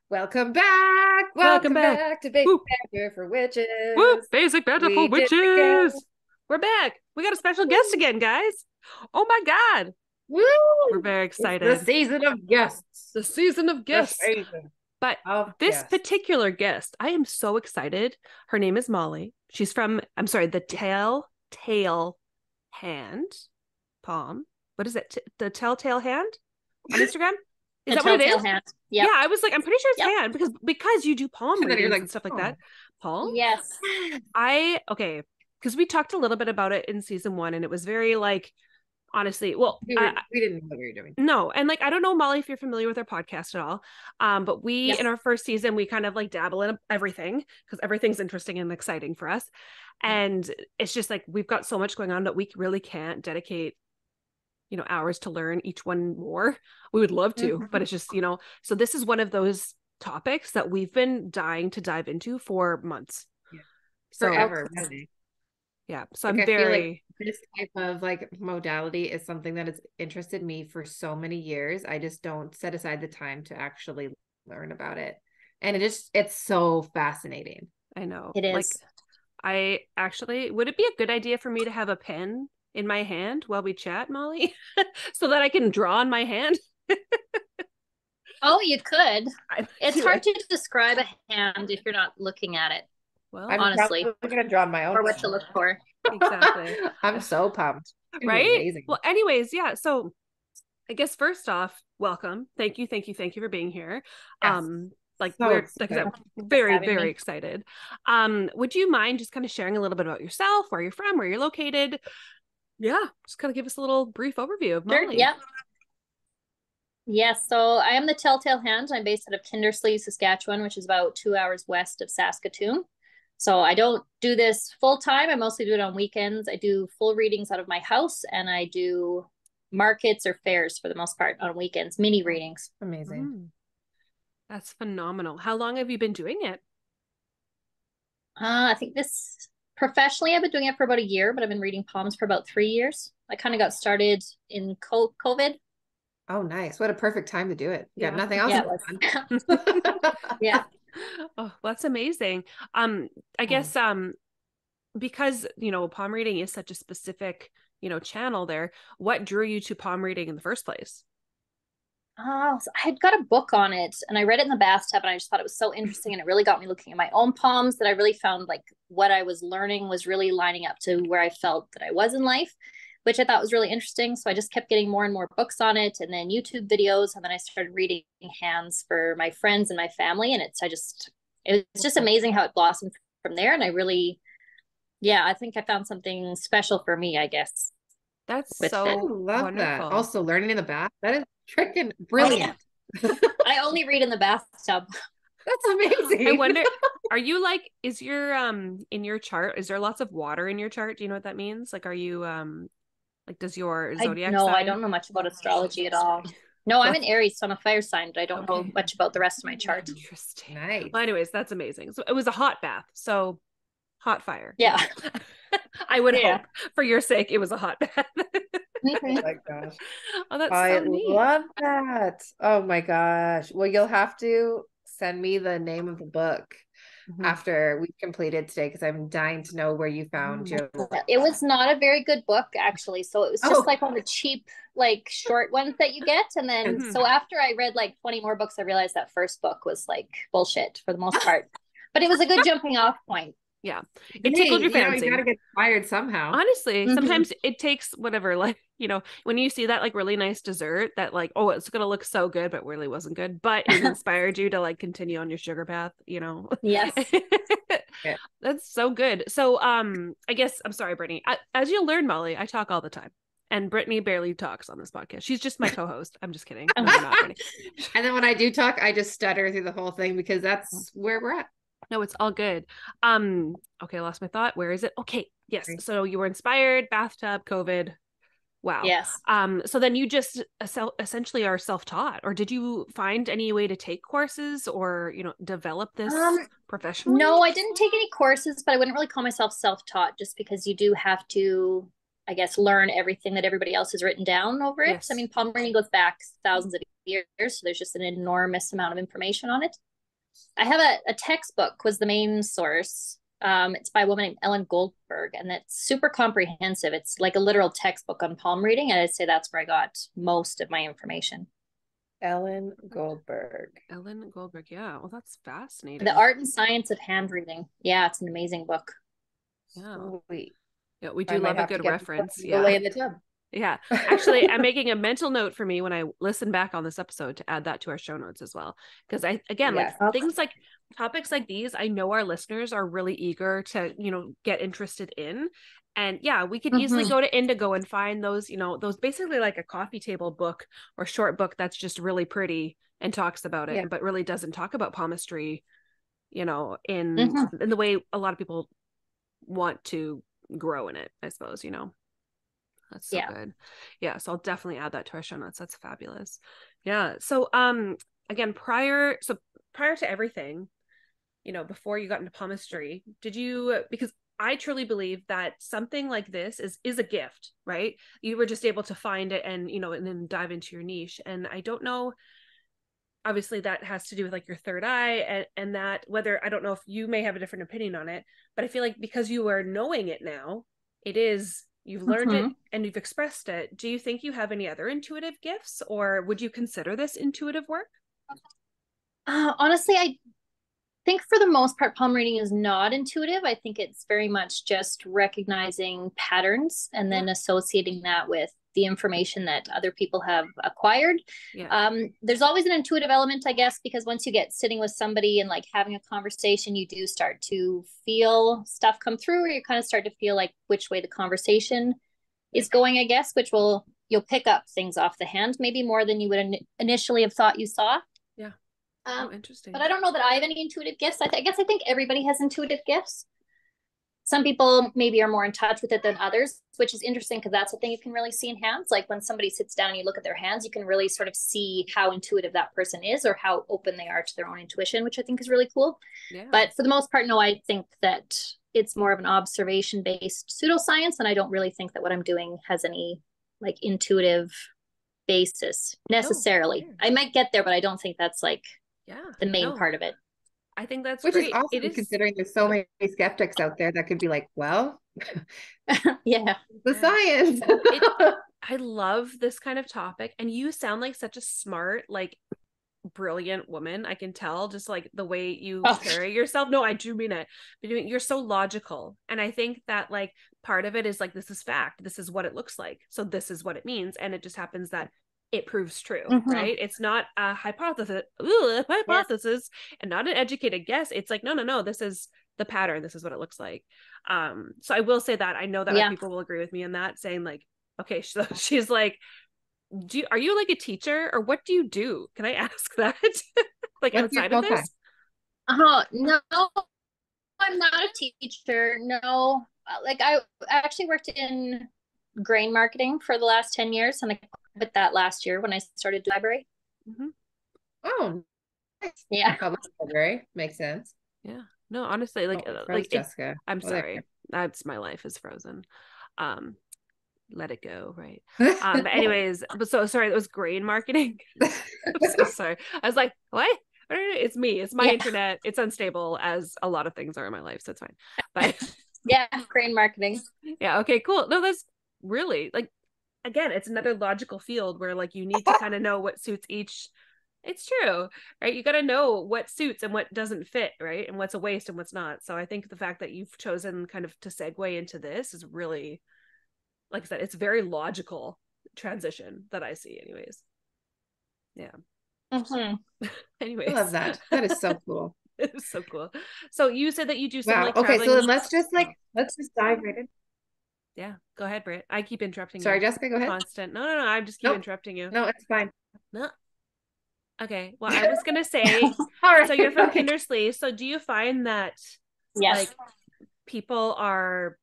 Welcome back. Welcome Welcome back. back to Basic Woo, Banter for Witches. woo, basic banter for We did it again. witches. We're back. We got a special guest Woo. again, guys. Oh my God. We're Woo! very It's the excited. season of guests. The season of The guests. season But of this guests. particular guest, I am so excited. Her name is Molly. She's from, I'm sorry, the Telltale Hand Palm. What is it? The Telltale Hand on Instagram? Is The that what it telltale is? hand. Yeah, Yep. I was like, I'm pretty sure it's Yep. hand because you do palm And then you're readings like, and stuff like oh. that. Palm? Yes. Okay, because we talked a little bit about it in season 1, and it was very like, honestly, well, We didn't know what we were doing. no, and like I don't know, Molly, if you're familiar with our podcast at all, but we Yes. in our first season we kind of like dabble in everything because everything's interesting and exciting for us, and it's just like we've got so much going on that we really can't dedicate hours to learn each one more. We would love to, but it's just so this is one of those topics that we've been dying to dive into for months. Yeah. So Forever, really. yeah, so Like, I'm I feel very like this type of like modality is something that has interested me for so many years. I just don't set aside the time to actually learn about it. And it's so fascinating. I know. It is. Like, I actually, would it be a good idea for me to have a pen in my hand while we chat, Molly? So that I can draw on my hand? Oh, you could. It's hard to. to describe a hand if you're not looking at it, Well, I'm honestly, probably gonna draw my own. or what to look for. exactly. I'm so pumped. It's gonna be Right? amazing. Well, anyways, yeah. So I guess first off, welcome. Thank you for being here. Yes. Like So we're like I said, very, having very me. excited. Would you mind just kind of sharing a little bit about yourself, where you're from, where you're located? Yeah, just kind of give us a little brief overview of Sure. Molly. Yep. Yes. So I am the Telltale Hand. I'm based out of Kindersley, Saskatchewan, which is about 2 hours west of Saskatoon. So I don't do this full time. I mostly do it on weekends. I do full readings out of my house, and I do markets or fairs for the most part on weekends, mini readings. Amazing. That's phenomenal. How long have you been doing it? I think this professionally, I've been doing it for about a year, but I've been reading palms for about 3 years. I kind of got started in COVID. Oh, nice. What a perfect time to do it. You got Yeah. nothing else Yeah, to it was. do. Yeah. Oh, that's amazing. I guess because palm reading is such a specific channel there, what drew you to palm reading in the first place? So I had got a book on it and I read it in the bathtub and I just thought it was so interesting and it really got me looking at my own palms that I really found like what I was learning was really lining up to where I felt that I was in life, which I thought was really interesting. So I just kept getting more and more books on it and then YouTube videos. And then I started reading hands for my friends and my family. And it's just amazing how it blossomed from there. And I think I found something special for me, I guess. That's with so I love wonderful. that. Also, learning in the bath. That is freaking Oh, brilliant. yeah. I only read in the bathtub. That's amazing. I wonder, are you like, is your in your chart, is there lots of water in your chart? Do you know what that means? Like, are you like, does your zodiac No, I sign? don't know much about astrology at all. No, I'm an Aries, so I'm a fire sign, but I don't know much about the rest of my chart. Interesting. Nice. Well, anyways, that's amazing. So it was a hot bath. So hot fire. Yeah. I would Yeah. hope for your sake it was a hot bath. Oh my gosh. Oh, that's I so neat. love that. Oh my gosh. Well, you'll have to send me the name of the book after we've completed today because I'm dying to know where you found your. It was not a very good book, actually. So it was just like one of the cheap, like short ones that you get. And then, so after I read like 20 more books, I realized that first book was like bullshit for the most part. But it was a good jumping off point. Yeah. It tickled your fancy. You gotta get inspired somehow. Honestly, sometimes it takes whatever, like, when you see that like really nice dessert that like, oh, it's gonna look so good, but really wasn't good, but it inspired you to like continue on your sugar path, Yes. Yeah. That's so good. So I guess I'm sorry, Brittany. As you'll learn, Molly, I talk all the time. And Brittany barely talks on this podcast. She's just my co-host. I'm just kidding. No, you're not, Brittany. And then when I do talk, I just stutter through the whole thing because that's where we're at. No, it's all good. Okay, I lost my thought. Where is it? Okay, yes. So you were inspired, bathtub, COVID. Wow. Yes. So then you just essentially are self-taught, or did you find any way to take courses or, develop this professionally? No, I didn't take any courses, but I wouldn't really call myself self-taught just because you do have to, I guess, learn everything that everybody else has written down over it. Yes. I mean, palm reading goes back thousands of years, so there's just an enormous amount of information on it. I have a textbook was the main source. It's by a woman named Ellen Goldberg, and it's super comprehensive. It's like a literal textbook on palm reading, and I'd say that's where I got most of my information. Ellen Goldberg. Ellen Goldberg. Yeah. Well, that's fascinating. The Art and Science of Hand Reading. Yeah, it's an amazing book. Yeah. Sweet. Yeah, we do love a good reference. Yeah. Lay in the tub. Yeah. Actually, I'm making a mental note for me when I listen back on this episode to add that to our show notes as well. Because Yes. like things like topics like these, I know our listeners are really eager to, get interested in. And yeah, we could easily go to Indigo and find those, those basically like a coffee table book or short book that's just really pretty and talks about it, but really doesn't talk about palmistry, in the way a lot of people want to grow in it, I suppose, That's so good. Yeah. So I'll definitely add that to our show notes. That's fabulous. Yeah. So again, prior to everything, before you got into palmistry, because I truly believe that something like this is a gift, right? You were just able to find it and, and then dive into your niche. And I don't know, obviously that has to do with like your third eye and that whether, I don't know if you may have a different opinion on it, but I feel like because you are knowing it now, you've learned it and you've expressed it. Do you think you have any other intuitive gifts, or would you consider this intuitive work? Honestly, I think for the most part, palm reading is not intuitive. I think it's very much just recognizing patterns and then associating that with the information that other people have acquired. There's always an intuitive element, I guess, because once you get sitting with somebody and like having a conversation, you do start to feel stuff come through, or you kind of start to feel like which way the conversation is going, I guess, you'll pick up things off the hand, maybe more than you would initially have thought you saw. Interesting. But I don't know that I have any intuitive gifts. I think everybody has intuitive gifts. Some people maybe are more in touch with it than others, which is interesting because that's a thing you can really see in hands. Like when somebody sits down and you look at their hands, you can really sort of see how intuitive that person is or how open they are to their own intuition, which I think is really cool. Yeah. But for the most part, no, I think that it's more of an observation-based pseudoscience, and I don't really think that what I'm doing has any like intuitive basis necessarily. I might get there, but I don't think that's like the main part of it. I think that's which great. is awesome, considering there's so many skeptics out there that could be like, well, the science. I love this kind of topic, and you sound like such a smart, like brilliant woman. I can tell just like the way you carry yourself. No, I do mean it. But you're so logical, and I think that like part of it is like, this is fact. This is what it looks like. So this is what it means, and it just happens that it proves true, right? It's not a hypothesis, and not an educated guess. It's like, no, this is the pattern. This is what it looks like. So I will say that I know that people will agree with me on that, saying like, okay, so she's like, are you like a teacher, or what do you do? Can I ask that? Like outside of this? No, I'm not a teacher. No, like I actually worked in grain marketing for the last 10 years, and I quit that last year when I started the library. Oh, nice. Yeah. Library makes sense. Yeah. No, honestly, like Jessica. I'm sorry. That's my life is frozen. Let it go, right? But anyways, but so sorry, it was grain marketing. I'm so sorry. I was like, what? It's me. It's my internet. It's unstable, as a lot of things are in my life, so it's fine. But grain marketing. Yeah. Okay. Cool. No, that's really like, again, it's another logical field where like you need to kind of know what suits each. It's true, right? You got to know what suits and what doesn't fit, right? And what's a waste and what's not. So I think the fact that you've chosen kind of to segue into this is really, like I said, it's a very logical transition that I see anyways. Yeah. Anyways. I love that. That is so cool. It's so cool. So you said that you do some like okay, so then let's just dive right in. Yeah, go ahead, Britt. I keep interrupting Sorry, you. Jessica, go ahead. Constant. No, I just keep interrupting you. No, it's fine. No. Okay. Well, I was gonna say, so you're from Kindersley. So do you find that like people are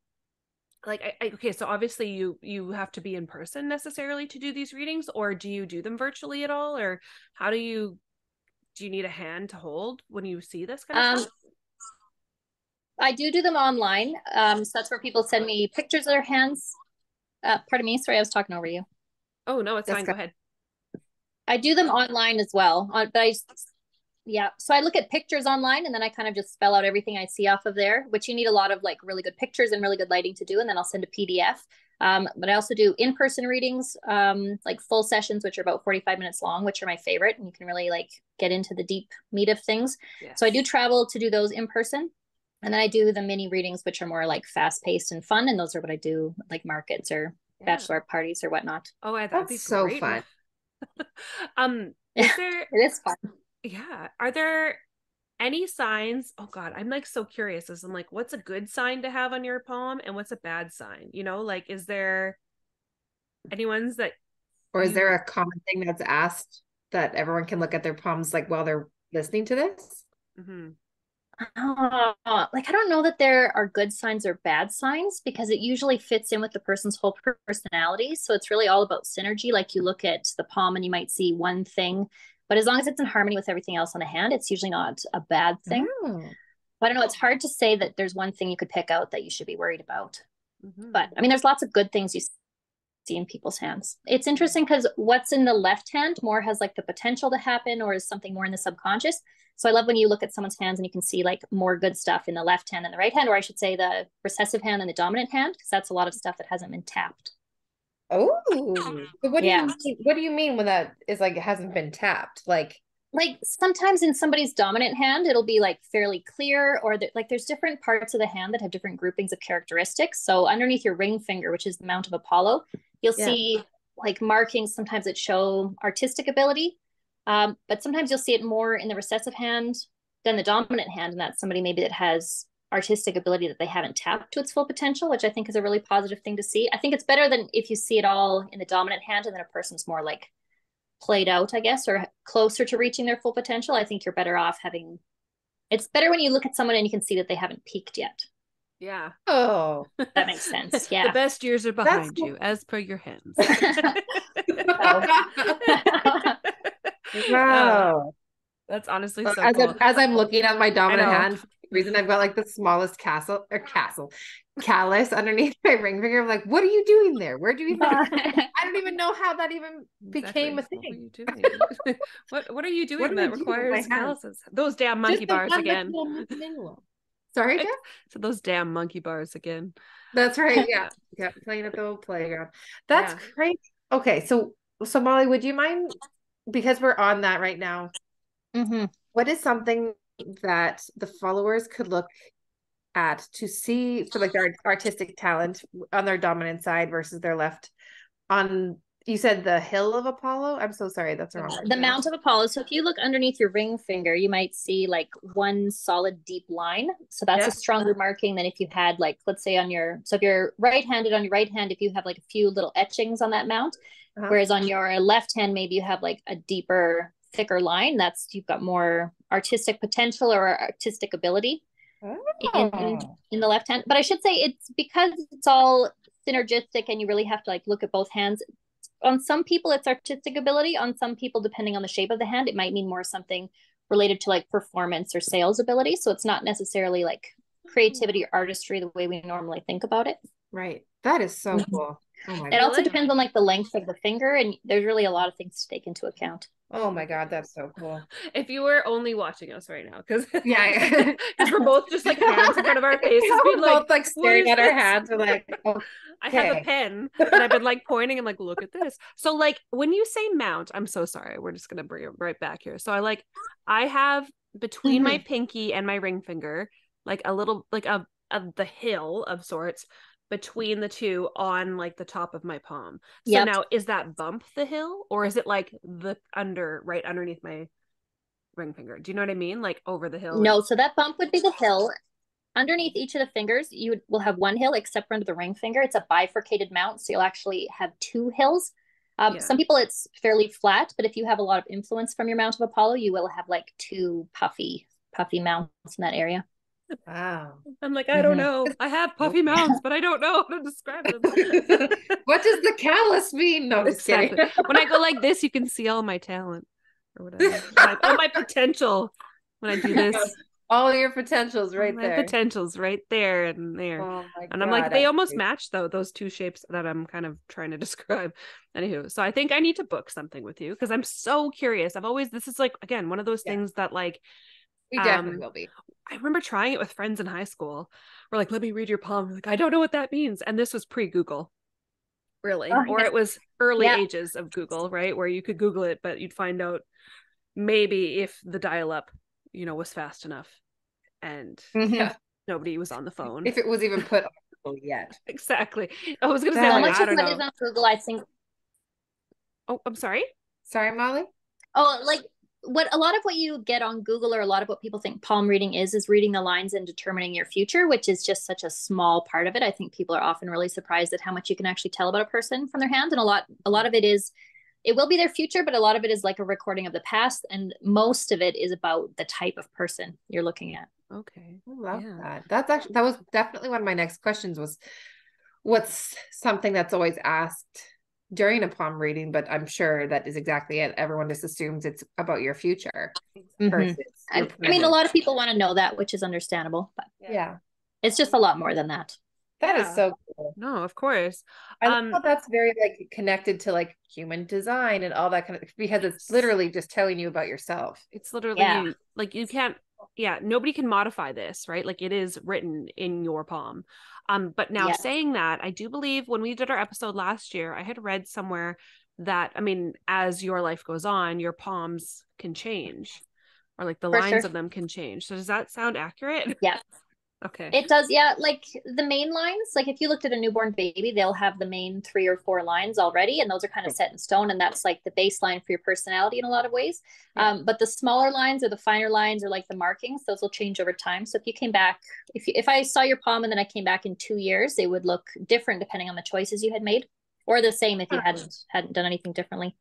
like, okay, so obviously you have to be in person necessarily to do these readings, or do you do them virtually at all, or how do you need a hand to hold when you see this kind of stuff? I do them online. So that's where people send me pictures of their hands. Pardon me. Sorry, I was talking over you. Oh, no, it's fine. Go ahead. I do them online as well. But Yeah. So I look at pictures online and then I kind of just spell out everything I see off of there, which you need a lot of like really good pictures and really good lighting to do. And then I'll send a PDF. But I also do in-person readings, like full sessions, which are about 45 minutes long, which are my favorite. And you can really like get into the deep meat of things. Yes. So I do travel to do those in person. And then I do the mini readings, which are more like fast paced and fun. And those are what I do like markets or bachelor parties or whatnot. Oh, that'd That's be so great. fun. Is there, It is fun. yeah. Are there any signs? Oh God, I'm like so curious as I'm like, what's a good sign to have on your palm and what's a bad sign? You know, like, is there any ones that Or is you, there a common thing that's asked that everyone can look at their palms like while they're listening to this? Mhm. Like I don't know that there are good signs or bad signs because it usually fits in with the person's whole personality. So it's really all about synergy. Like you look at the palm and you might see one thing, but as long as it's in harmony with everything else on the hand, it's usually not a bad thing. Oh. But I don't know, it's hard to say that there's one thing you could pick out that you should be worried about. Mhm. But I mean, there's lots of good things you see in people's hands. It's interesting because what's in the left hand more has like the potential to happen or is something more in the subconscious. So I love when you look at someone's hands and you can see like more good stuff in the left hand than the right hand, or I should say the recessive hand and the dominant hand, because that's a lot of stuff that hasn't been tapped. Oh. But Yeah. What do you mean when that is like it hasn't been tapped? Like sometimes in somebody's dominant hand, it'll be like fairly clear, or like there's different parts of the hand that have different groupings of characteristics. So underneath your ring finger, which is the Mount of Apollo, you'll see like markings sometimes that show artistic ability. But sometimes you'll see it more in the recessive hand than the dominant hand. And that's somebody maybe that has artistic ability that they haven't tapped to its full potential, which I think is a really positive thing to see. I think it's better than if you see it all in the dominant hand and then a person's more like played out, I guess, or closer to reaching their full potential. I think you're better off having, it's better when you look at someone and you can see that they haven't peaked yet. Yeah. oh. That makes sense. Yeah. The best years are behind you, as per your hands. Wow. That's honestly so as, cool. as I'm looking at my dominant know. hand, for some reason I've got like the smallest callus underneath my ring finger. I'm like, what are you doing there? Where do you even I don't even know how that even became a What were thing. you doing? what are you doing What do I that do with requires my hands? calluses? Those damn monkey Just the bars one again. Sorry, Jeff? So those damn monkey bars again. That's right. Yeah. Yeah. Playing at the old playground. That's crazy. Okay. So Molly, would you mind, because we're on that right now, what is something that the followers could look at to see for like their artistic talent on their dominant side versus their left on, you said the hill of Apollo? I'm so sorry. That's wrong. The Mount of Apollo. So if you look underneath your ring finger, you might see like one solid deep line. So that's a stronger marking than if you had like, let's say on your, so if you're right-handed on your right hand, if you have like a few little etchings on that mount, whereas on your left hand, maybe you have like a deeper, thicker line. That's, you've got more artistic potential or artistic ability in the left hand. But I should say it's because it's all synergistic and you really have to like look at both hands. On some people it's artistic ability. On some people, depending on the shape of the hand, it might mean more something related to like performance or sales ability. So it's not necessarily like creativity or artistry the way we normally think about it. Right. That is so cool. Oh my God. It also depends on like the length of the finger, and there's really a lot of things to take into account. Oh my God, that's so cool. If you were only watching us right now, because because we're both just like hands in front of our faces, we're both like staring at our hands. We're like, okay. I have a pen and I've been like pointing and like, look at this. So like when you say mount, I'm so sorry. We're just gonna bring it right back here. So I have between my pinky and my ring finger, like a little like a the hill of sorts between the two on like the top of my palm. So now is that bump the hill, or is it like the right underneath my ring finger? Do you know what I mean? Like over the hill? No, so that bump would be the hill. Underneath each of the fingers, you will have one hill, except for under the ring finger. It's a bifurcated mount, so you'll actually have two hills. Some people it's fairly flat, but if you have a lot of influence from your Mount of Apollo, you will have like two puffy mounts in that area. Wow. I'm like, I don't know. I have puffy mounts, but I don't know how to describe them. What does the callus mean? No, I'm just kidding. When I go like this, you can see all my talent or whatever. All my potential when I do this. All your potentials right my there. potentials right there and there. Oh my and I'm God, like, they almost match though, those two shapes that I'm kind of trying to describe. Anywho, so I think I need to book something with you because I'm so curious. This is like, again, one of those things that like, we definitely will be. I remember trying it with friends in high school. We're like, let me read your palm. We're like, I don't know what that means. And this was pre-Google. Really. Oh, or yeah. it was early ages of Google, right? Where you could Google it, but you'd find out maybe if the dial-up, was fast enough and nobody was on the phone. If it was even put on yet. Exactly. I was gonna say, so like, much I of don't what know. is on Google, I think. Oh, I'm sorry. Sorry, Molly. Oh, like a lot of what you get on Google, or a lot of what people think palm reading is reading the lines and determining your future, which is just such a small part of it. I think people are often really surprised at how much you can actually tell about a person from their hand. And a lot of it is, it will be their future, but a lot of it is like a recording of the past. And most of it is about the type of person you're looking at. Okay. I love that. That was definitely one of my next questions was, what's something that's always asked during a palm reading, but I'm sure that is exactly it. Everyone just assumes it's about your future. Mm-hmm. I mean, a lot of people want to know that, which is understandable, but it's just a lot more than that. That is so cool. No, of course. I love how that's very like connected to like human design and all that kind of, because it's literally just telling you about yourself. It's literally like you can't, nobody can modify this, right? Like it is written in your palm. But now saying that, I do believe when we did our episode last year, I had read somewhere that, I mean, as your life goes on, your palms can change, or like the lines of them can change. So does that sound accurate? Yeah. Okay. It does, yeah. Like the main lines, like if you looked at a newborn baby, they'll have the main 3 or 4 lines already, and those are kind of set in stone, and that's like the baseline for your personality in a lot of ways. But the smaller lines or the finer lines or like the markings, those will change over time. So if you came back, if I saw your palm and then I came back in 2 years, it would look different depending on the choices you had made, or the same if you hadn't done anything differently.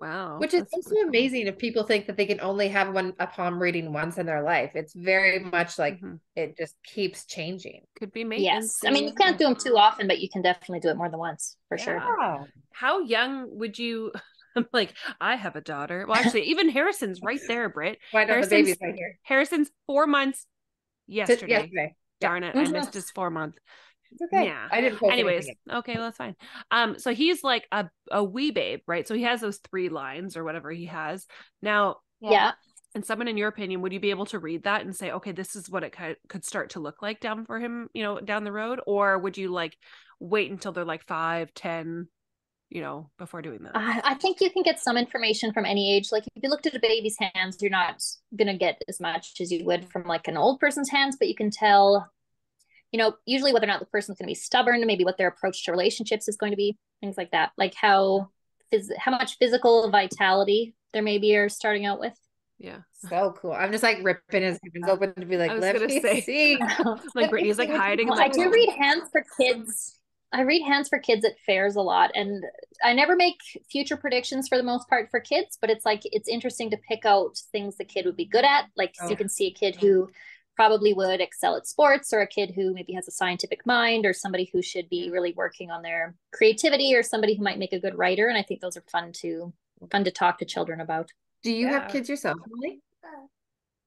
Wow. Which is also amazing if people think that they can only have a palm reading once in their life. It's very much like it just keeps changing. Could be maintenance. Yes. I mean, you can't do them too often, but you can definitely do it more than once for sure. How young would you? I'm like, I have a daughter. Well, actually, even Harrison's right there, Britt. Why not? The baby's right here. Harrison's 4 months yesterday. Darn it. I Mm-hmm. missed his 4-month. It's okay. Yeah. I didn't post Anyways, anything. okay, well, that's fine. So he's like a wee babe, right? So he has those 3 lines or whatever he has. Now, and someone in your opinion, would you be able to read that and say, okay, this is what it could start to look like down for him, down the road? Or would you like wait until they're like 5, 10, before doing that? I think you can get some information from any age. Like if you looked at a baby's hands, you're not going to get as much as you would from like an old person's hands, but you can tell, usually whether or not the person's going to be stubborn, maybe what their approach to relationships is going to be, things like that. Like how much physical vitality there maybe are starting out with. Yeah. So cool. I'm just like ripping his hands open to be like, let me see. Like Brittany's like hiding. I do read hands for kids. I read hands for kids at fairs a lot, and I never make future predictions for the most part for kids, but it's interesting to pick out things the kid would be good at. Like you can see a kid who probably would excel at sports, or a kid who maybe has a scientific mind, or somebody who should be really working on their creativity, or somebody who might make a good writer. And I think those are fun to talk to children about. Do you have kids yourself, Molly?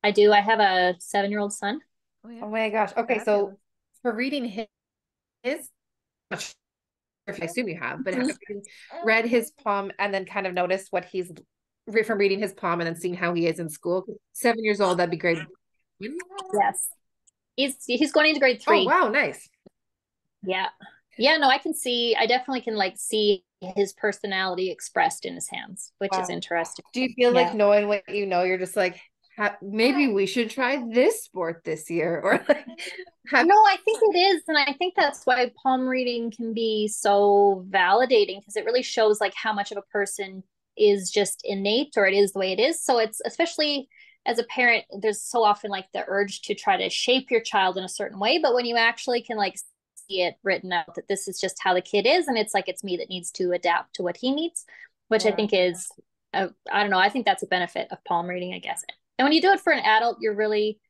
I do. I have a 7-year-old son. Oh my gosh. Okay, so for reading his I assume you have, but have you read his palm and then kind of noticed what he's from reading his palm and then seeing how he is in school? 7 years old, that'd be great. Yes. He's going into grade 3. Oh, wow, nice. Yeah. No, I definitely can like see his personality expressed in his hands, which is interesting. Do you feel like knowing what you're just like, maybe we should try this sport this year, or like No, I think it is, and I think that's why palm reading can be so validating, because it really shows like how much of a person is just innate, or it is the way it is. So it's, especially as a parent, there's so often like the urge to try to shape your child in a certain way, but when you actually can like see it written out that this is just how the kid is, and it's like it's me that needs to adapt to what he needs, which I think is I don't know, I think that's a benefit of palm reading, I guess. And when you do it for an adult, you're really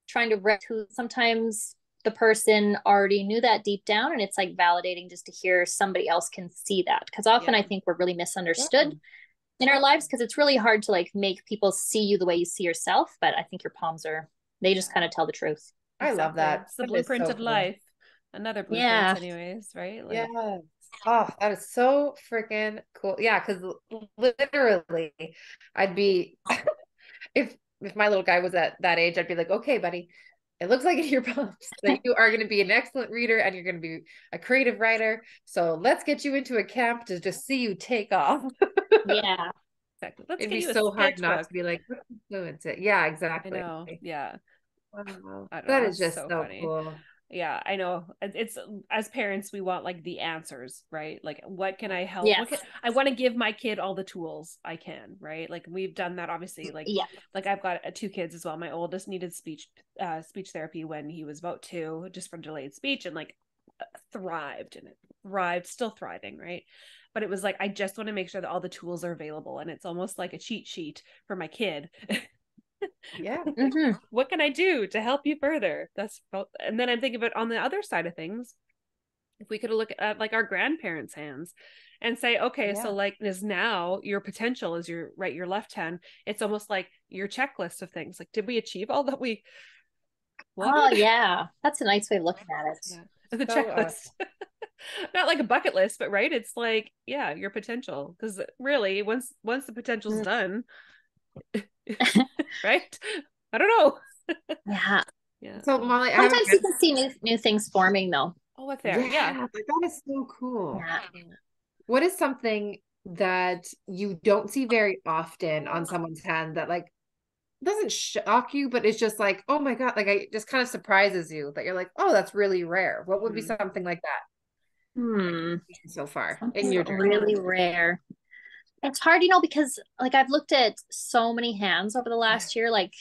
trying to read who sometimes the person already knew that deep down, and it's like validating just to hear somebody else can see that, because often I think we're really misunderstood in our lives, because it's really hard to like make people see you the way you see yourself, but I think your palms are They just kind of tell the truth. I love that. It's the That is blueprint so of cool. life. Another blueprint, Yeah. anyways, right? Like, yeah. Oh, that is so freaking cool. Yeah, because literally, I'd be if my little guy was at that age, I'd be like, okay, buddy, it looks like in your poems that you are going to be an excellent reader and you're going to be a creative writer. So let's get you into a camp to just see you take off. Yeah. Exactly. Let's It'd get be you a so hard not sketchbook. to be like, let's influence it. Yeah, exactly. I know. Yeah. Wow. I don't That know. is It's just so so funny. cool. Yeah, I know. It's as parents, we want like the answers, right? Like, what can I help? Yes. I want to give my kid all the tools I can, right? Like we've done that, obviously. Like, yeah. Like I've got two kids as well. My oldest needed speech therapy when he was about 2, just for delayed speech, and like thrived and it thrived, still thriving, right? But it was like I just want to make sure that all the tools are available, and it's almost like a cheat sheet for my kid. Yeah. Mm-hmm. What can I do to help you further? And then I'm thinking about on the other side of things, if we could look at like our grandparents' hands and say, okay, so like is now your potential is your right, your left hand. It's almost like your checklist of things. Like, did we achieve all that we wanted? Oh yeah, that's a nice way of looking at it. Yeah, the So checklist. Not like a bucket list, but right, it's like, yeah, your potential. Because really, once the potential's done, right? I don't know. Yeah. Yeah. So Molly, I have Sometimes you can see new things forming though. Oh, what there? Yeah. like, that is so cool. Yeah. What is something that you don't see very often on someone's hand that like doesn't shock you, but it's just like, oh my God, like it just kind of surprises you that you're like, oh, that's really rare. What would be something like that so far in your journey? Really rare. It's hard, because like I've looked at so many hands over the last year, like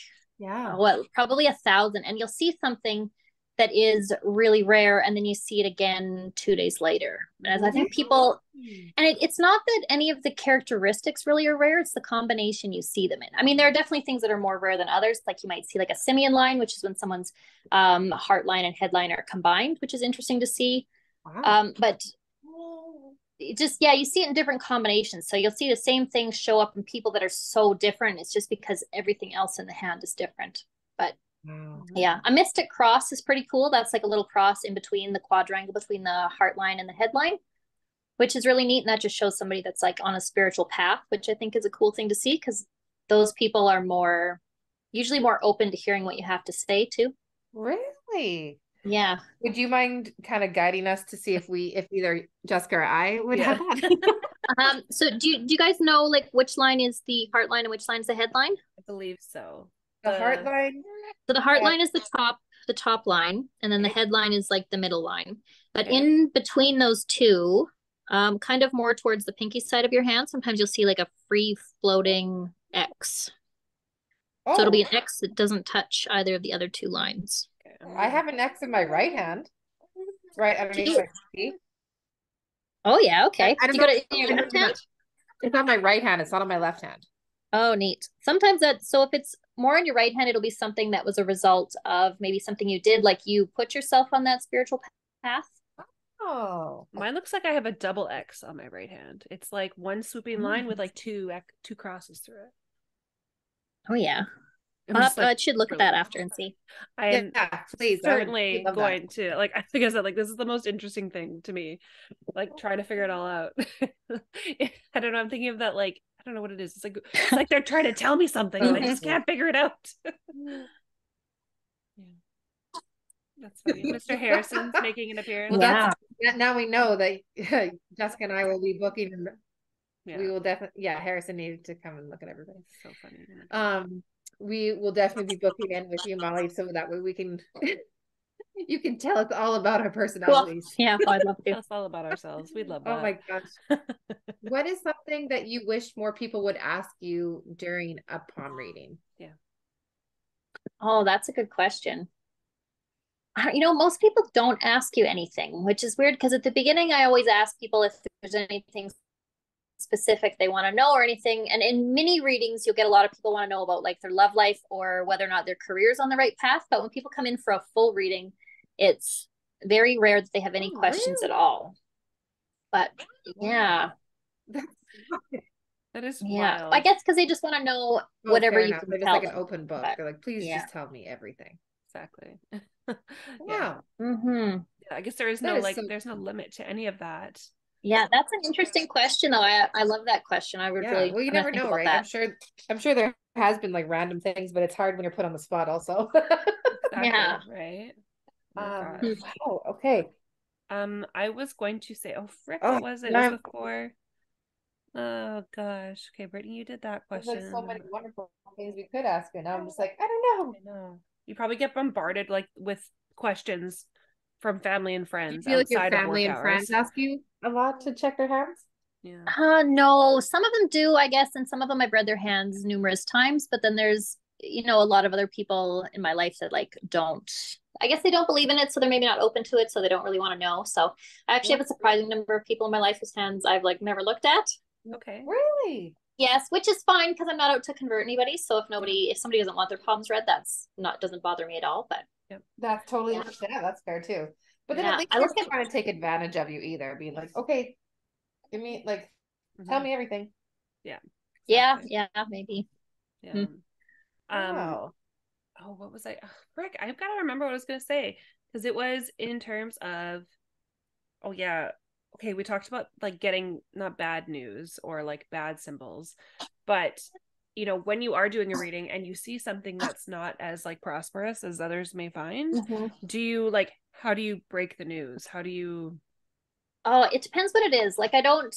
probably 1,000, and you'll see something that is really rare, and then you see it again 2 days later. As I think people, and it's not that any of the characteristics really are rare; it's the combination you see them in. I mean, there are definitely things that are more rare than others. Like you might see like a simian line, which is when someone's heart line and head line are combined, which is interesting to see. Wow. But just you see it in different combinations, so you'll see the same thing show up in people that are so different. It's just because everything else in the hand is different. But yeah, a mystic cross is pretty cool. That's like a little cross in between the quadrangle between the heart line and the head line, which is really neat, and that just shows somebody that's like on a spiritual path, which I think is a cool thing to see, because those people are usually more open to hearing what you have to say too. Really? Yeah. Would you mind kind of guiding us to see if either Jessica or I would have that? So do you guys know like which line is the heart line and which line is the head line? I believe so. The heart line. So the heart line is the top line, and then the head line is like the middle line. But in between those two, kind of more towards the pinky side of your hand, sometimes you'll see like a free floating X. So it'll be an X that doesn't touch either of the other two lines. I have an X in my right hand, right underneath my feet. Oh yeah, okay. I don't know. You got it in your left hand? It's on my right hand. It's not on my left hand. Oh, neat. Sometimes so if it's more in your right hand, it'll be something that was a result of maybe something you did, like you put yourself on that spiritual path. Oh, mine looks like I have a double X on my right hand. It's like one swooping line with like two crosses through it. Oh yeah. I should look at that after and see. I am please. Certainly going to like. I think I said like this is the most interesting thing to me, like trying to figure it all out. I don't know. I'm thinking of that like I don't know what it is. It's like they're trying to tell me something and I just can't figure it out. That's funny. Mr. Harrison's making an appearance. Well, now we know that Jessica and I will be booking. We will definitely. Yeah, Harrison needed to come and look at everybody. So funny. We will definitely be booking in with you, Molly, so that way we can you can tell us all about our personalities. Cool. Yeah, I'd love to. Tell us all about ourselves. We'd love that. Oh my gosh. What is something that you wish more people would ask you during a palm reading? Yeah. Oh, that's a good question. Most people don't ask you anything, which is weird, because at the beginning I always ask people if there's anything specific they want to know or anything. And in mini readings, you'll get a lot of people want to know about like their love life or whether or not their career is on the right path. But when people come in for a full reading, it's very rare that they have any questions at all. But yeah. That is Yeah, I wild. guess because they just want to know Oh, whatever fair you enough. can They're just tell like an them. open book. But They're like, please yeah. just tell me everything. Exactly. Yeah. Wow. Mm-hmm. Yeah, I guess there is That no is like so there's no limit to any of that. Yeah, that's an interesting question, though. I love that question. I would yeah. really Well, you kind of never think know, about right? that. I'm sure there has been like random things, but it's hard when you're put on the spot also. Yeah. Exactly, right? Oh Hmm. gosh. Wow. Okay. I was going to say, oh frick, Oh, what was it? It now was I'm before. Oh gosh. Okay, Brittany, you did that there's like so question. many wonderful things we could ask, and now I'm just like, I don't know. I know. You probably get bombarded like with questions from family and Do you friends feel like your outside of family work and friends hours. ask you a lot to check their hands? Yeah. No, some of them do, I guess, and some of them I've read their hands numerous times, but then there's, a lot of other people in my life that like don't, I guess they don't believe in it, so they're maybe not open to it, so they don't really want to know. So I actually have a surprising number of people in my life whose hands I've like never looked at. Okay. Really? Yes, which is fine because I'm not out to convert anybody. So Yeah. if somebody doesn't want their palms read, that's not doesn't bother me at all. But Yep. That's totally yeah, yeah, that's fair too. But then at yeah, least I they're look not at trying to take advantage of you either, being like, okay, give me like tell Hmm. me everything. Yeah. yeah, Exactly. yeah, maybe. Yeah. Hmm. Um, Wow. oh, what was I? Oh, frick, I've got to remember what I was gonna say because it was in terms of, oh yeah, okay, we talked about like getting not bad news or like bad symbols, but when you are doing a reading and you see something that's not as like prosperous as others may find, Hmm. do you like how do you break the news? How do you? Oh, it depends what it is. Like I don't.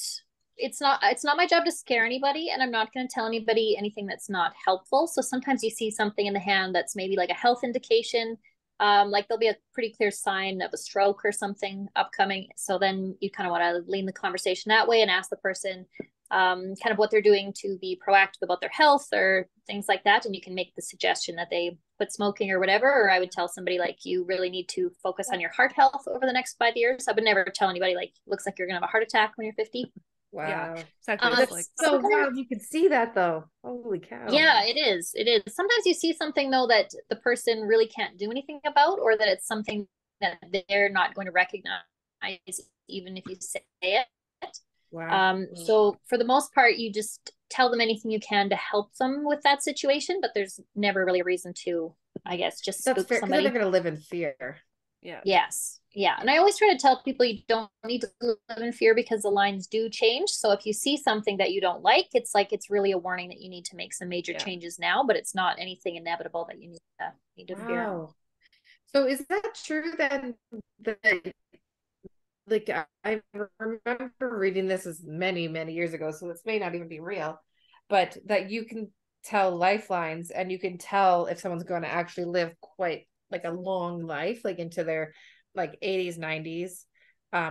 It's not my job to scare anybody, and I'm not going to tell anybody anything that's not helpful. So sometimes you see something in the hand that's maybe like a health indication. Like there'll be a pretty clear sign of a stroke or something upcoming. So then you kind of want to lean the conversation that way and ask the person kind of what they're doing to be proactive about their health or things like that. And you can make the suggestion that they quit smoking or whatever. Or I would tell somebody like you really need to focus on your heart health over the next 5 years. I would never tell anybody like looks like you're gonna have a heart attack when you're 50. Yeah, Wow. exactly. It's like That's so Sometimes, wild. You can see that though. Holy cow. yeah, it is. It is. Sometimes you see something though that the person really can't do anything about, or that it's something that they're not going to recognize, even if you say it. Wow. So for the most part, you just tell them anything you can to help them with that situation, but there's never really a reason to, I guess, just That's spook fair because then they're somebody. gonna live in fear. yeah, Yes. Yeah. And I always try to tell people you don't need to live in fear because the lines do change. So if you see something that you don't like it's really a warning that you need to make some major yeah. changes now, but it's not anything inevitable that you need to fear. Wow. So is that true then that like I remember reading this as many, many years ago, so this may not even be real, but that you can tell lifelines and you can tell if someone's going to actually live quite like a long life, like into their like 80s, 90s,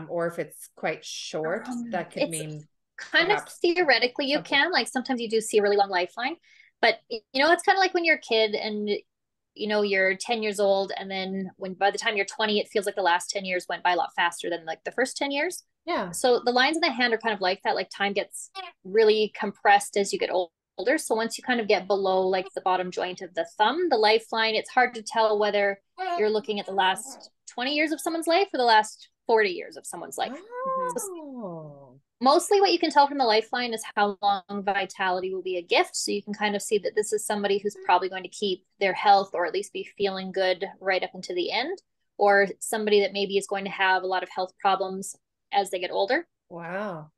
or if it's quite short, that could It's mean kind of perhaps theoretically you something. can, like sometimes you do see a really long lifeline, but it's kind of like when you're a kid and you're 10 years old, and then when by the time you're 20 it feels like the last 10 years went by a lot faster than like the first 10 years. Yeah. So the lines in the hand are kind of like that, like time gets really compressed as you get older. So once you kind of get below like the bottom joint of the thumb, the lifeline, it's hard to tell whether you're looking at the last 20 years of someone's life or the last 40 years of someone's life. Mm-hmm. So Oh. mostly what you can tell from the lifeline is how long vitality will be a gift. So you can kind of see that this is somebody who's probably going to keep their health or at least be feeling good right up into the end, or somebody that maybe is going to have a lot of health problems as they get older. Wow.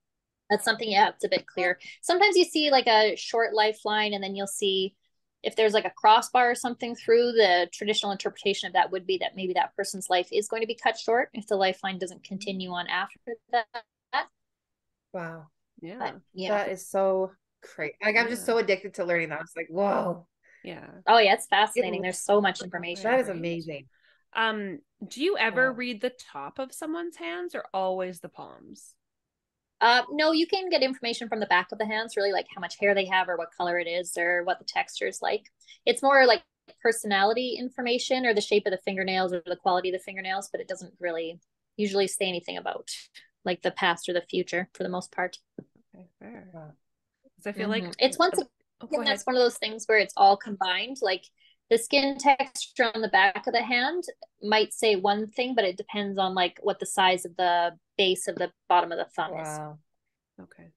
That's something, yeah, it's a bit clear. Sometimes you see like a short lifeline, and then you'll see if there's like a crossbar or something through. The traditional interpretation of that would be that maybe that person's life is going to be cut short if the lifeline doesn't continue on after that. Wow. But Yeah, yeah. That is so crazy. Like I'm just yeah, so addicted to learning that. I was like, whoa. yeah. Oh yeah, it's It, fascinating. There's so much Right, that information. is right. amazing. Do you ever Wow. read the top of someone's hands or always the palms? No, you can get information from the back of the hands, really like how much hair they have or what color it is or what the texture is like. It's more like personality information or the shape of the fingernails or the quality of the fingernails, but it doesn't really usually say anything about like the past or the future for the most part. Okay, fair. Wow. Because I feel Mm-hmm. like It's once oh, go again, ahead. that's one of those things where it's all combined. Like the skin texture on the back of the hand might say one thing, but it depends on like what the size of the base of the bottom of the thumb is. Wow. Okay.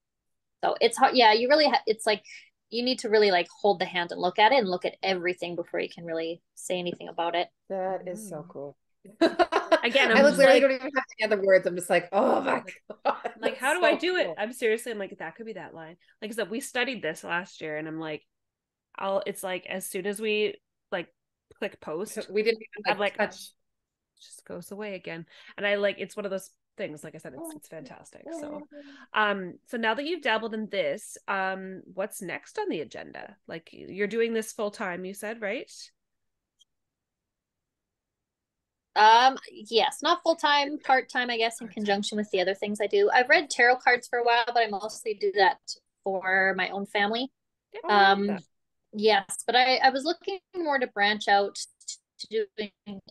So it's hard. Yeah, you really, it's like, you need to really like hold the hand and look at it and look at everything before you can really say anything about it. That is so cool. Again, I literally don't even have to add the words. I'm just like, oh my God. Like, how do I do it? I'm seriously, I'm like, that could be that line. Like I said, we studied this last year and I'm like, it's like, as soon as we like click post, we didn't even like touch. Just goes away again. And I like, it's one of those things, like I said, it's fantastic. So so now that you've dabbled in this, what's next on the agenda? Like, you're doing this full time, you said, right? Yes, not full time, part time, I guess, in conjunction with the other things I do. I've read tarot cards for a while, but I mostly do that for my own family. Yes, but I was looking more to branch out to doing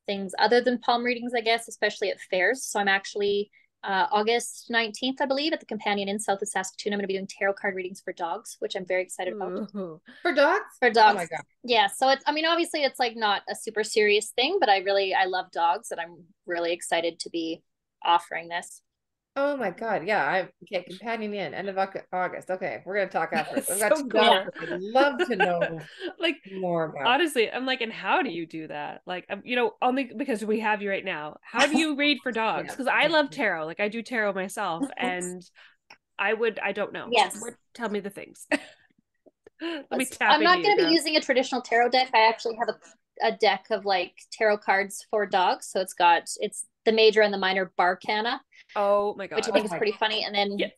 things other than palm readings, I guess, especially at fairs. So I'm actually August 19th, I believe, at the Companion in South of Saskatoon. I'm going to be doing tarot card readings for dogs, which I'm very excited about. For dogs? For dogs. Oh my God. Yeah. So it's, I mean, obviously it's like not a super serious thing, but I love dogs and I'm really excited to be offering this. Oh my God. Yeah. Okay. Companion in end of August. Okay. We're going to talk after. I've got So two cool. dogs. I'd love to know like more about. Honestly, I'm like, and how do you do that? Like, you know, only because we have you right now. How do you read for dogs? Because I love tarot. Like, I do tarot myself, and I don't know. Yes. Tell me the things. I'm not going to be using a traditional tarot deck. I actually have a deck of like tarot cards for dogs. So it's the major and the minor Barcana. Oh my God. Which I think is pretty funny. And then, yes.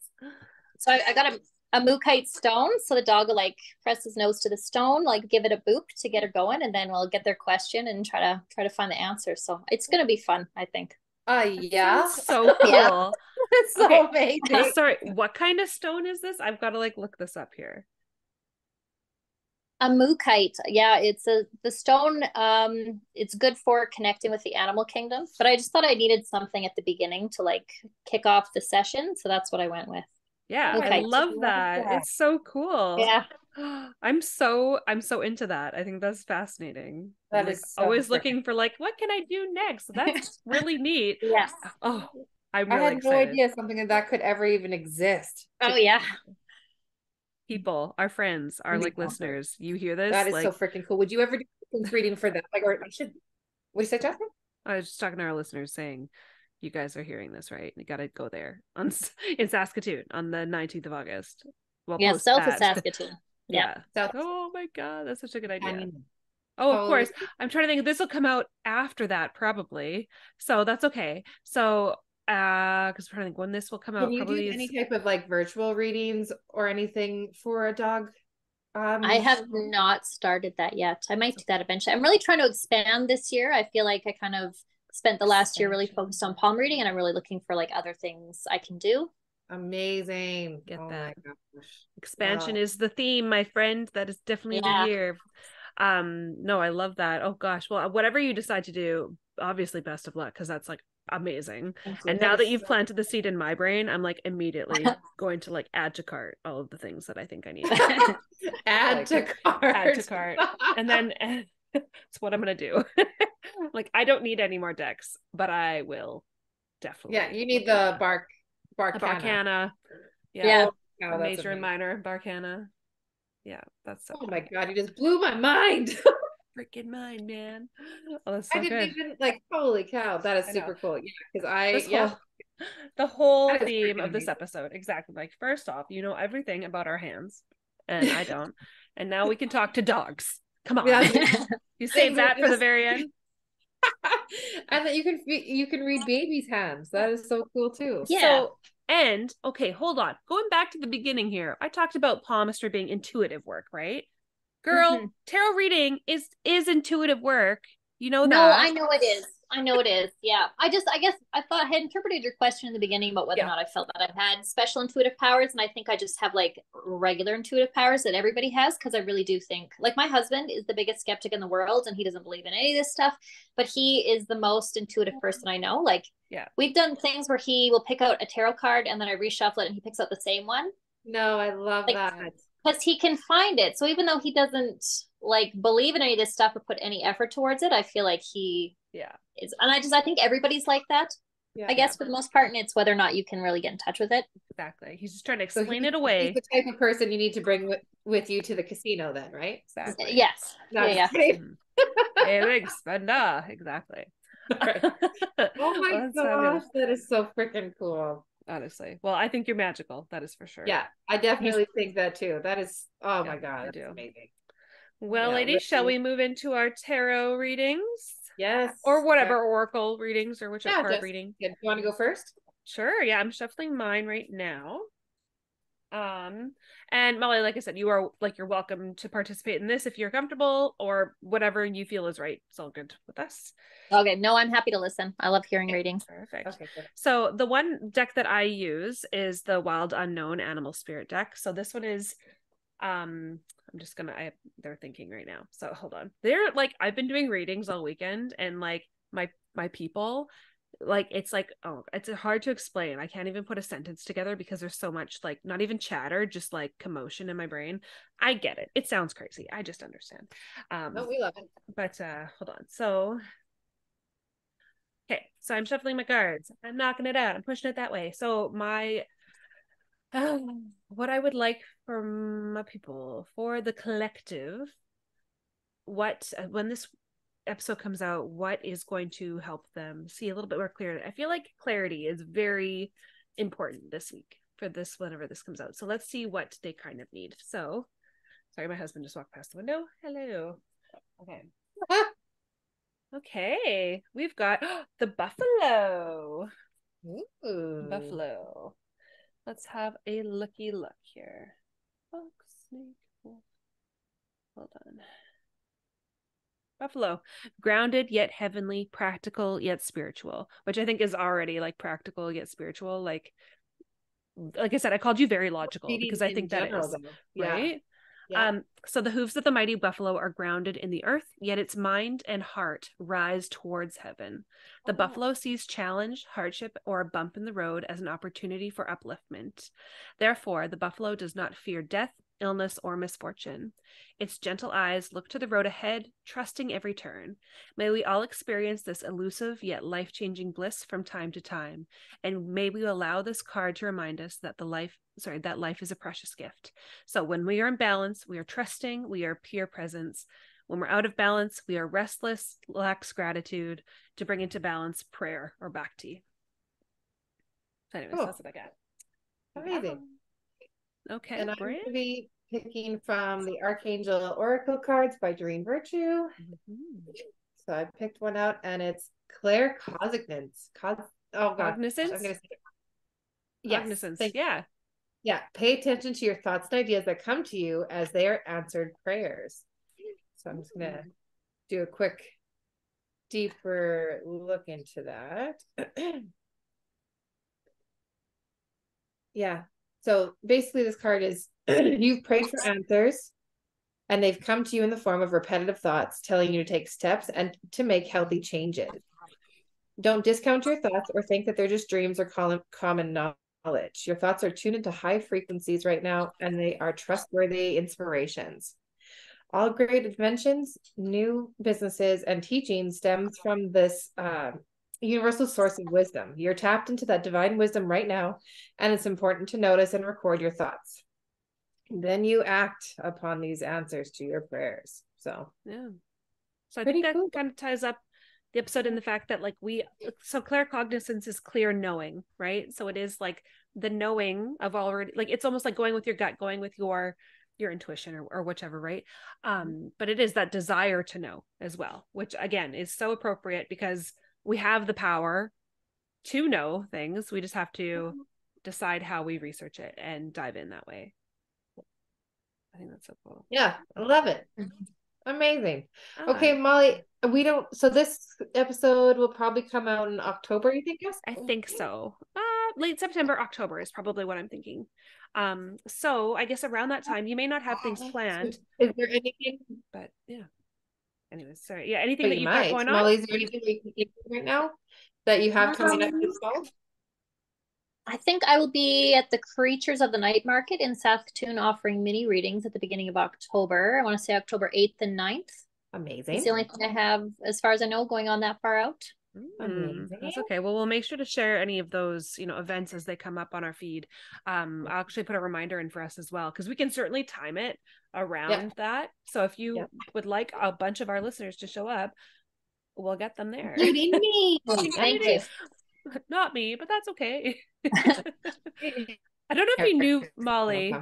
So I got a Mookite stone. So the dog will like press his nose to the stone, like give it a boop to get her going. And then we'll get their question and try to find the answer. So it's going to be fun, I think. Yeah. So cool. Yeah. It's so amazing. Sorry, what kind of stone is this? I've got to like look this up here. A Mookite. Yeah, it's the stone. It's good for connecting with the animal kingdom. But I just thought I needed something at the beginning to like kick off the session. So that's what I went with. Yeah, Mookite. I love that. It's so cool. Yeah. I'm so into that. I think that's fascinating. That like, is so always looking for like, what can I do next? That's really neat. Yes. Oh, I'm really I had excited. No idea something like that could ever even exist. Oh yeah. People, our friends, our like listeners, you hear this? That is like, so freaking cool. Would you ever do reading for them? Like, or I should. What do you say, Jasmine? I was just talking to our listeners, saying, you guys are hearing this, right? You got to go there in Saskatoon on the 19th of August. Yeah, south of Saskatoon. Yeah. Oh my God, that's such a good idea. Oh, of course. I'm trying to think. This will come out after that, probably. So that's okay. So, because we're trying to think when this will come out. Can you do any type of like virtual readings or anything for a dog? I have not started that yet. I might do that eventually. I'm really trying to expand this year. I feel like I kind of spent the last year really focused on palm reading, and I'm really looking for like other things I can do. Amazing. Get that. Expansion is the theme, my friend. That is definitely the year. No, I love that. Oh gosh. Well, whatever you decide to do, obviously best of luck, because that's like amazing. And now that you've planted the seed in my brain, I'm like immediately going to like add to cart all of the things that I think I need. Add to cart. And then it's what I'm gonna do. Like, I don't need any more decks, but I will definitely. Yeah, you need the Barcana. Yeah. Major and minor Barcana. Yeah, that's so. Oh my God, you just blew my mind. Freaking mind, man. Oh, that's so I didn't even like. Holy cow, that is super cool. Yeah, because the whole theme of this episode, exactly. Like, first off, you know everything about our hands, and I don't. And now we can talk to dogs. Come on, you save that for the very end. And that you can read babies' hands. That is so cool too. Yeah. So, and okay, hold on. Going back to the beginning here, I talked about palmistry being intuitive work, right? Girl, tarot reading is intuitive work. You know that. No, I know it is. Yeah. I guess I thought I had interpreted your question in the beginning about whether or not I felt that I had special intuitive powers. And I think I just have like regular intuitive powers that everybody has. Cause I really do think, like, my husband is the biggest skeptic in the world and he doesn't believe in any of this stuff, but he is the most intuitive person I know. Like, we've done things where he will pick out a tarot card and then I reshuffle it and he picks out the same one. No, I love that. Because he can find it. So even though he doesn't like believe in any of this stuff or put any effort towards it, I feel like he is. And I think everybody's like that. I guess for the most part, and it's whether or not you can really get in touch with it. Exactly. He's just trying to explain it away. He's the type of person you need to bring with you to the casino then, right? Exactly. Yes. Yeah. Hey, big spender. Exactly. Right. Oh my gosh, that is so freaking cool. Honestly. Well, I think you're magical. That is for sure. Yeah, I definitely think that too. That is, oh my God, that's amazing. Well, ladies, shall we move into our tarot readings? Yes. Or whatever, oracle readings or whichever card reading. Do you want to go first? Sure. Yeah, I'm shuffling mine right now. And Molly, like I said, you're welcome to participate in this if you're comfortable, or whatever you feel is right. It's all good with us. Okay. No, I'm happy to listen. I love hearing readings. Perfect. Okay, good. So the one deck that I use is the Wild Unknown Animal Spirit deck. So this one is, I'm just gonna, they're thinking right now. So hold on. They're like, I've been doing readings all weekend, and like my people, like it's hard to explain. I can't even put a sentence together because there's so much, like, not even chatter, just like commotion in my brain. I get it. It sounds crazy. I just understand. No, we love it. But hold on. So okay, so I'm shuffling my cards. I'm knocking it out. I'm pushing it that way. So my what I would like from my people, for the collective, what when this episode comes out, what is going to help them see a little bit more clearly. I feel like clarity is very important this week for this, whenever this comes out. So let's see what they kind of need. So sorry, my husband just walked past the window. Hello. Okay. Okay, we've got the buffalo. Ooh. Buffalo. Let's have a looky look here. Fox, snake, wolf. Hold on. Buffalo. Grounded yet heavenly, practical yet spiritual, which I think is already like practical yet spiritual. Like I said, I called you very logical because I think that is, right? Yeah. So the hooves of the mighty buffalo are grounded in the earth, yet its mind and heart rise towards heaven. The buffalo sees challenge, hardship, or a bump in the road as an opportunity for upliftment. Therefore, the buffalo does not fear death, illness, or misfortune. Its gentle eyes look to the road ahead, trusting every turn. May we all experience this elusive yet life-changing bliss from time to time, and may we allow this card to remind us that life is a precious gift. So when we are in balance, we are trusting, we are pure presence. When we're out of balance, we are restless, lacks gratitude. To bring into balance, prayer or bhakti. So anyways, that's what I got. Amazing. Okay, and I'm going to be picking from the Archangel Oracle cards by Doreen Virtue. Mm-hmm. So I picked one out, and it's Claire Cognizance. Oh God, Cognizance. I'm going to say it. Cognizance. Yes, yeah. Pay attention to your thoughts and ideas that come to you as they are answered prayers. So I'm just going to do a quick, deeper look into that. Yeah. So basically this card is you've prayed for answers, and they've come to you in the form of repetitive thoughts telling you to take steps and to make healthy changes. Don't discount your thoughts or think that they're just dreams or common knowledge. Your thoughts are tuned into high frequencies right now, and they are trustworthy inspirations. All great inventions, new businesses, and teachings stems from this universal source of wisdom. You're tapped into that divine wisdom right now, and it's important to notice and record your thoughts. Then you act upon these answers to your prayers. So yeah. So I think that kind of ties up the episode in the fact that Claire Cognizance is clear knowing, right? So it is like the knowing of already, like it's almost like going with your gut, going with your intuition or whichever, right? But it is that desire to know as well, which again is so appropriate because we have the power to know things. We just have to decide how we research it and dive in that way. I think that's so cool. Yeah, I love it. Amazing. Okay, Molly, so this episode will probably come out in October, you think? Yes? I think so. Late September, October is probably what I'm thinking. So I guess around that time you may not have things planned. Is there anything? But yeah. Anyways, sorry. Yeah, anything that you've got going on? Molly, is there anything you can think of right now that you have coming up this fall? I think I will be at the Creatures of the Night Market in Saskatoon offering mini readings at the beginning of October. I want to say October 8th and 9th. Amazing. It's the only thing I have, as far as I know, going on that far out. Amazing. That's okay. Well, we'll make sure to share any of those, events as they come up on our feed. I'll actually put a reminder in for us as well, because we can certainly time it around that. So if you would like a bunch of our listeners to show up, we'll get them there. Including me. Thank you. Not me, but that's okay. I don't know if you knew, Molly.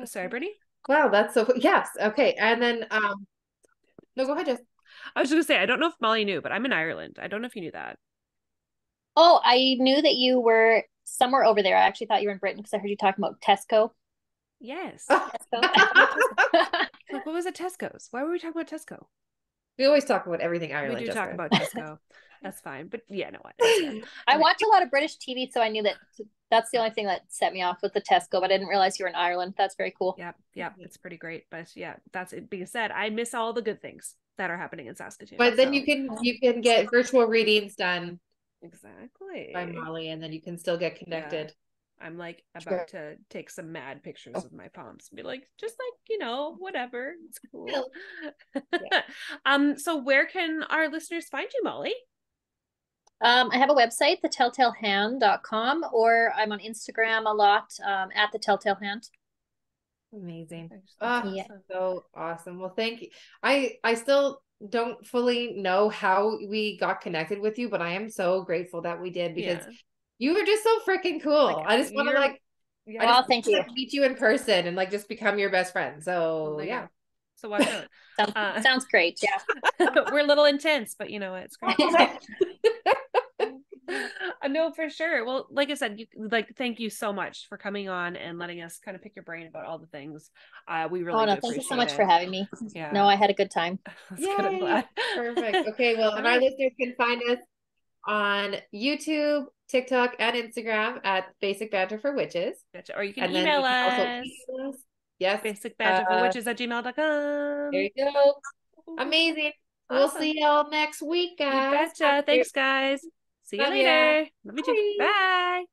Sorry, Brittany? Wow, that's so yes. Okay. And then no, go ahead, Jess. I was just gonna say, I don't know if Molly knew, but I'm in Ireland. I don't know if you knew that. Oh, I knew that you were somewhere over there. I actually thought you were in Britain because I heard you talking about Tesco. Yes. Tesco. Like, what was at Tesco's? Why were we talking about Tesco? We always talk about everything Ireland. We do talk about Tesco. That's fine. But yeah, no, I watch a lot of British TV, so I knew that's the only thing that set me off with the Tesco, but I didn't realize you were in Ireland. That's very cool. Yeah, it's pretty great. But yeah, that's it being said, I miss all the good things that are happening in Saskatoon. But then you can get virtual readings done exactly by Molly, and then you can still get connected. I'm like about to take some mad pictures of my palms and be like, just like, whatever. It's cool. So where can our listeners find you, Molly? I have a website, thetelltalehand.com, or I'm on Instagram a lot, at the Telltale Hand. Amazing. So awesome. Well, thank you. I still don't fully know how we got connected with you, but I am so grateful that we did, because you were just so freaking cool. I just want to thank you. Meet you in person and just become your best friend. So yeah. So watch out. Sounds great. Yeah. We're a little intense, but it's great. No, for sure. Well, like I said, thank you so much for coming on and letting us kind of pick your brain about all the things. We really thank you so much for having me. Yeah. No, I had a good time. That's good. I'm glad. Perfect. Okay, well, and our listeners can find us on YouTube, TikTok, and Instagram at Basic Banter for Witches. Or you can email us. Yes. BasicBanterForWitches@gmail.com. There you go. Amazing. Awesome. We'll see y'all next week, guys. You betcha. Thanks, guys. See you later. Love you too. Bye.